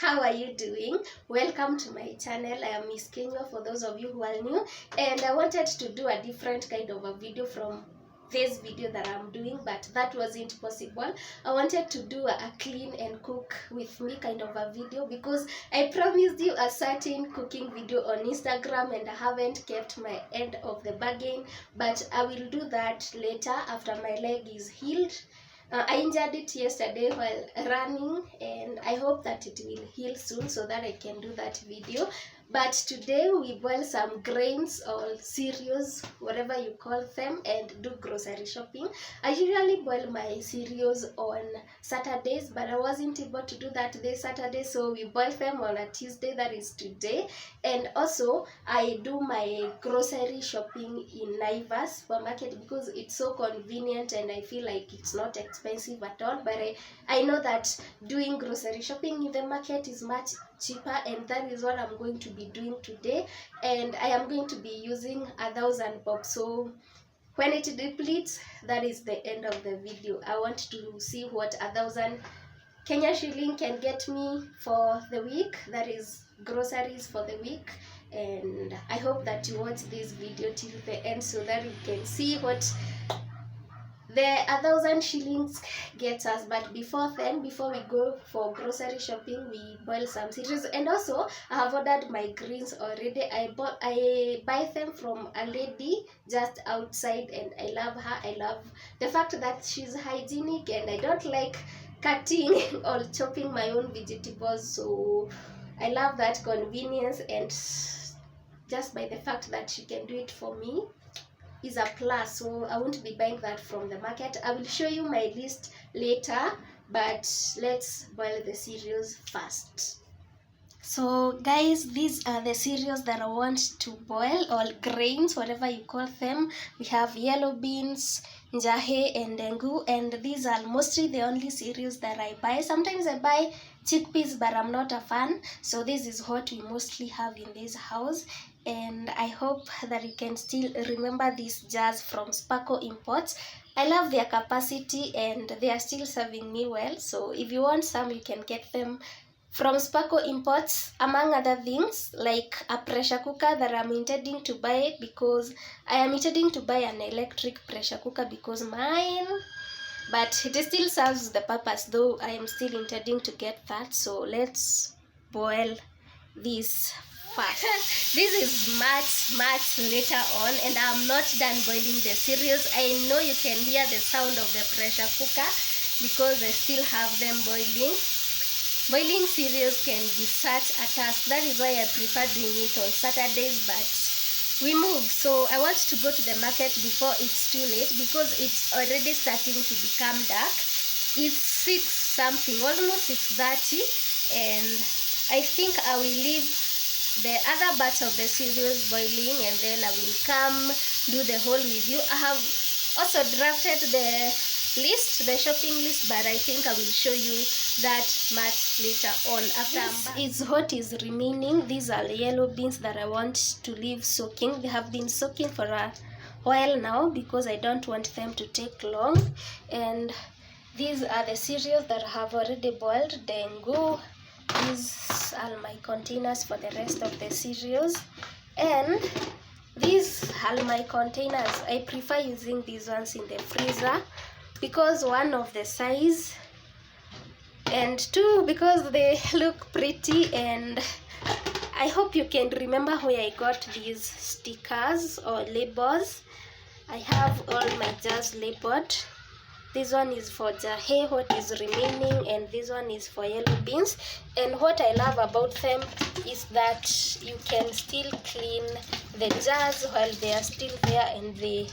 How are you doing? Welcome to my channel. I am Miss Kinyua for those of you who are new, and I wanted to do a different kind of a video from this video that I'm doing, but that wasn't possible. I wanted to do a clean and cook with me kind of a video because I promised you a certain cooking video on Instagram and I haven't kept my end of the bargain, but I will do that later after my leg is healed. I injured it yesterday while running, and I hope that it will heal soon so that I can do that video. But today we boil some grains or cereals, whatever you call them, and do grocery shopping. I usually boil my cereals on Saturdays, but I wasn't able to do that this Saturday, so we boil them on a Tuesday, that is today. And also I do my grocery shopping in Naivas supermarket because it's so convenient and I feel like it's not expensive at all. But I know that doing grocery shopping in the market is much cheaper, and that is what I'm going to be doing today. And I am going to be using 1,000 bob. So when it depletes, that is the end of the video. I want to see what 1,000 Kenya shilling can get me for the week, that is groceries for the week. And I hope that you watch this video till the end so that you can see what the 1,000 shillings gets us. But before we go for grocery shopping, we boil some cereals. And also I have ordered my greens already. I buy them from a lady just outside, and I love her. I love the fact that she's hygienic, and I don't like cutting or chopping my own vegetables, so I love that convenience. And just by the fact that she can do it for me is a plus, so I won't be buying that from the market. I will show you my list later, but let's boil the cereals first. So guys, these are the cereals that I want to boil, or grains, whatever you call them. We have yellow beans, njahe, and dengu, and these are mostly the only cereals that I buy. Sometimes I buy chickpeas, but I'm not a fan, so this is what we mostly have in this house. And I hope that you can still remember these jars from Sparkle Imports. I love their capacity and they are still serving me well, so if you want some, you can get them from Sparkle Imports, among other things, like a pressure cooker that I'm intending to buy, because I am intending to buy an electric pressure cooker because mine, but it still serves the purpose, though I am still intending to get that. So let's boil this first. This is much later on, and I'm not done boiling the cereals. I know you can hear the sound of the pressure cooker because I still have them boiling. Boiling cereals can be such a task. That is why I prefer doing it on Saturdays, but we move. So I want to go to the market before it's too late because it's already starting to become dark. It's 6 something, almost 6:30, and I think I will leave the other batch of the cereals boiling, and then I will come do the whole with you. I have also drafted the shopping list, but I think I will show you that much later on after this is what is remaining. These are the yellow beans that I want to leave soaking. They have been soaking for a while now because I don't want them to take long. And these are the cereals that I have already boiled. Dengu. These are my containers for the rest of the cereals, and these are my containers. I prefer using these ones in the freezer because one of the size, and two because they look pretty. And I hope you can remember where I got these stickers or labels. I have all my jars labeled. This one is for jahe, what is remaining, and this one is for yellow beans. And what I love about them is that you can still clean the jars while they are still there, and they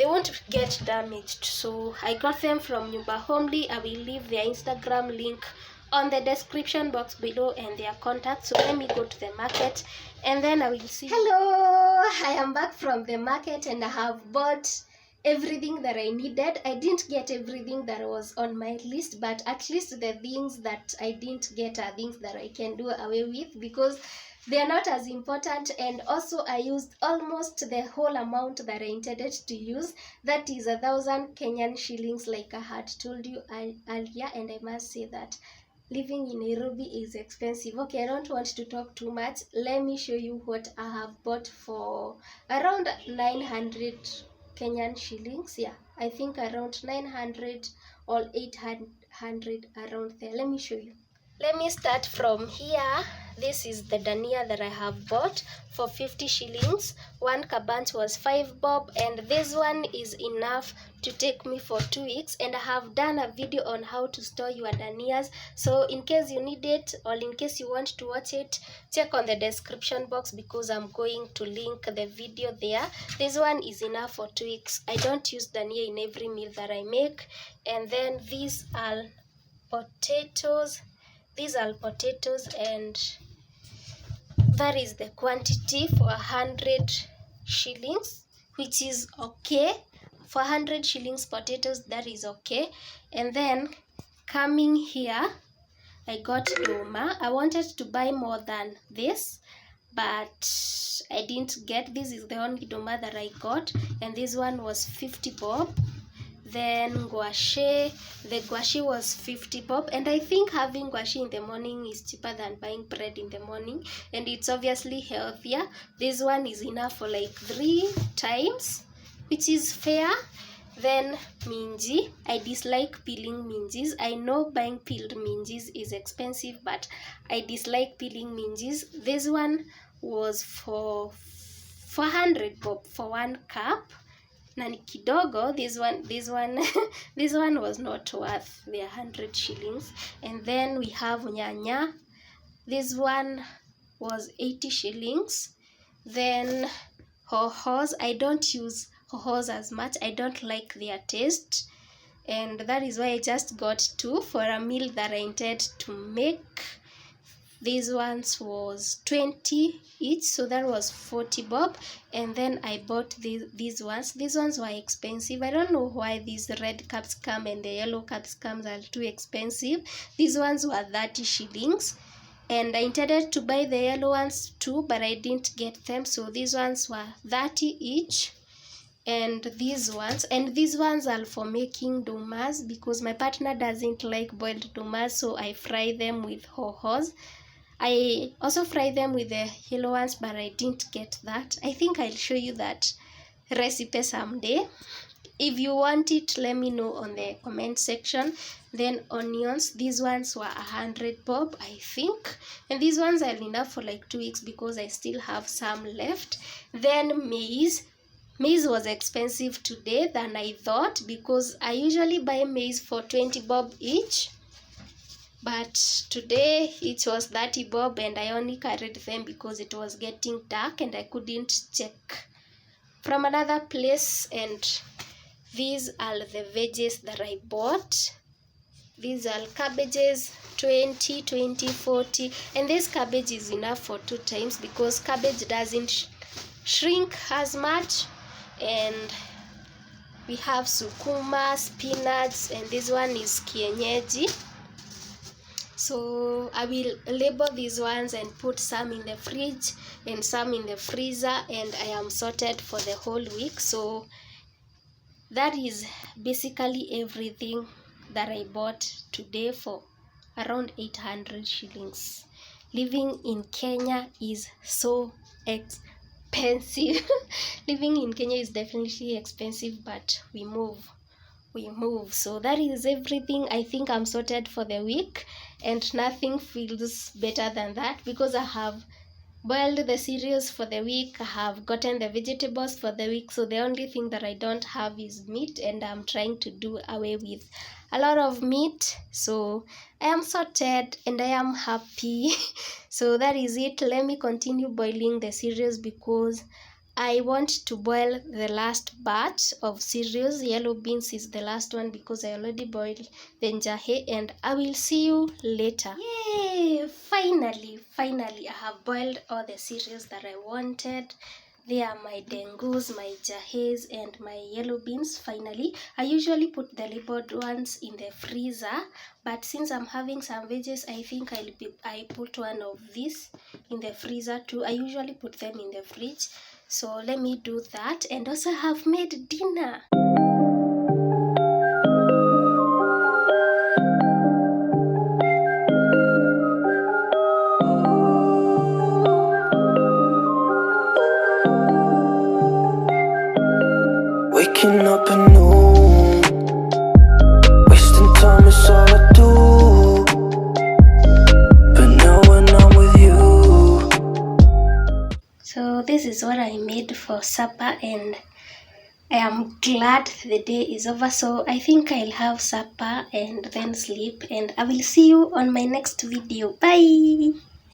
won't get damaged. So I got them from Nyumba Homely. I will leave their Instagram link on the description box below and their contact. So let me go to the market and then I will see. Hello, I am back from the market and I have bought everything that I needed. I didn't get everything that was on my list, but at least the things that I didn't get are things that I can do away with because they are not as important. And also I used almost the whole amount that I intended to use. That is 1,000 Kenyan shillings, like I had told you earlier, and I must say that living in Nairobi is expensive. Okay, I don't want to talk too much. Let me show you what I have bought for around 900 Kenyan shillings. Yeah, I think around 900 or 800, around there. Let me show you. Let me start from here. This is the dania that I have bought for 50 shillings. One kabant was 5 bob, and this one is enough to take me for 2 weeks. And I have done a video on how to store your danias. So in case you need it, or in case you want to watch it, check on the description box because I'm going to link the video there. This one is enough for 2 weeks. I don't use dania in every meal that I make. And then these are potatoes. These are potatoes, and that is the quantity for 100 shillings, which is okay. For 100 shillings potatoes, that is okay. And then coming here, I got doma. I wanted to buy more than this, but I didn't get. This is the only doma that I got, and this one was 50 bob. Then gouache, the gouache was 50 bob, and I think having gouache in the morning is cheaper than buying bread in the morning, and it's obviously healthier. This one is enough for like 3 times, which is fair. Then minji, I dislike peeling minjis. I know buying peeled minjis is expensive, but I dislike peeling minjis. This one was for 400 bob for 1 cup. Nani kidogo. This one this one was not worth the 100 shillings. And then we have nyanya. This one was 80 shillings. Then hohos, I don't use hohos as much. I don't like their taste, and that is why I just got 2 for a meal that I intend to make. These ones was 20 each, so that was 40 bob. And then I bought these ones. These ones were expensive. I don't know why these red capsicum and the yellow capsicums are too expensive. These ones were 30 shillings, and I intended to buy the yellow ones too, but I didn't get them, so these ones were 30 each. And these ones are for making domas, because my partner doesn't like boiled domas, so I fry them with hohos. I also fry them with the yellow ones, but I didn't get that. I think I'll show you that recipe someday. If you want it, let me know on the comment section. Then onions, these ones were 100 bob, I think. And these ones are enough for like 2 weeks because I still have some left. Then maize. Maize was expensive today than I thought, because I usually buy maize for 20 bob each. But today it was 30 bob, and I only carried them because it was getting dark and I couldn't check from another place. And these are the veggies that I bought. These are cabbages, 20, 40. And this cabbage is enough for 2 times because cabbage doesn't shrink as much. And we have sukuma, spinach, and this one is kienyeji. So I will label these ones and put some in the fridge and some in the freezer, and I am sorted for the whole week. So that is basically everything that I bought today for around 800 shillings. Living in Kenya is so expensive. Living in Kenya is definitely expensive, but we move. So that is everything. I think I'm sorted for the week, and nothing feels better than that, because I have boiled the cereals for the week, I have gotten the vegetables for the week. So the only thing that I don't have is meat, and I'm trying to do away with a lot of meat. So I am sorted and I am happy. So that is it. Let me continue boiling the cereals because I want to boil the last batch of cereals. Yellow beans is the last one because I already boiled the njahe, and I will see you later. Yay! Finally, I have boiled all the cereals that I wanted. They are my dengus, my jahes, and my yellow beans. Finally, I usually put the labeled ones in the freezer, but since I'm having some veggies, I think I put one of these in the freezer too. I usually put them in the fridge. So let me do that, and also have made dinner. is what I made for supper, and I am glad the day is over. So I think I'll have supper and then sleep, and I will see you on my next video. Bye.